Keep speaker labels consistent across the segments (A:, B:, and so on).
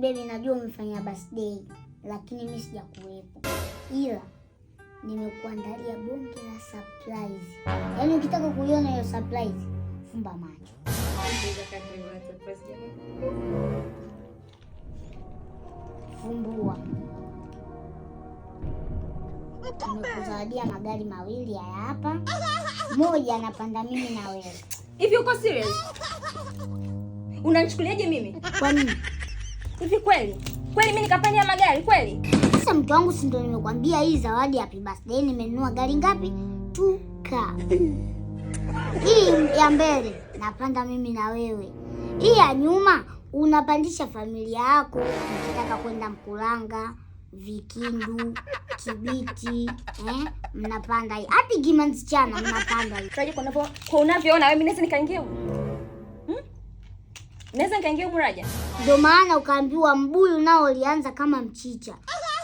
A: baby, najua umefanya birthday, lakini mimi sijakuwepo. Ila nimekuandalia bonge la surprise. Yaani ukitaka kuiona hiyo surprise, fumba macho. Fumbua. Nimekuzawadia magari mawili haya hapa. Moja napanda mimi na wewe.
B: Hivi uko serious? Unanichukuliaje mimi?
A: Kwa nini?
B: Hivi kweli? Kweli mimi nikapanda magari kweli?
A: Sasa mke wangu, si ndio nimekwambia hii zawadi happy birthday nimenunua gari ngapi? 2 Hii ya mbele napanda mimi na wewe. Hii ya nyuma unapandisha familia yako, ukitaka kwenda Mkulanga, Vikindu, Kibiti, mnapanda hii. Hadi Gimanzi Chana mnapanda hii.
B: Raja, kwa unavyoona wewe, mimi naweza nikaingia huko. Naweza nikaingia huko Raja.
A: Ndio maana ukaambiwa mbuyu nao ulianza kama mchicha.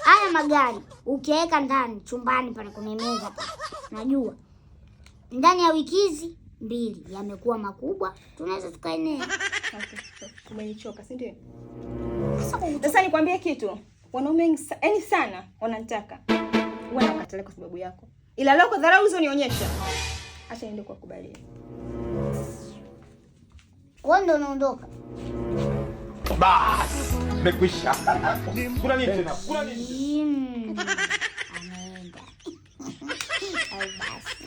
A: Haya magari ukiweka ndani chumbani pale kwenye meza, najua ndani ya wiki hizi 2 yamekuwa makubwa, tunaweza tukaenea.
B: Umenichoka, si ndio? Sasa nikwambie kitu. Wanaume yani sana wananitaka. Wanakatalia kwa sababu yako. Ila leo kwa dharau hizo nionyesha. Acha niende kwa kubalia.
A: Wewe ndio unaondoka.
C: Bas, nimekwisha. Kuna nini tena? Kuna nini?
A: Ameenda. Ai basi.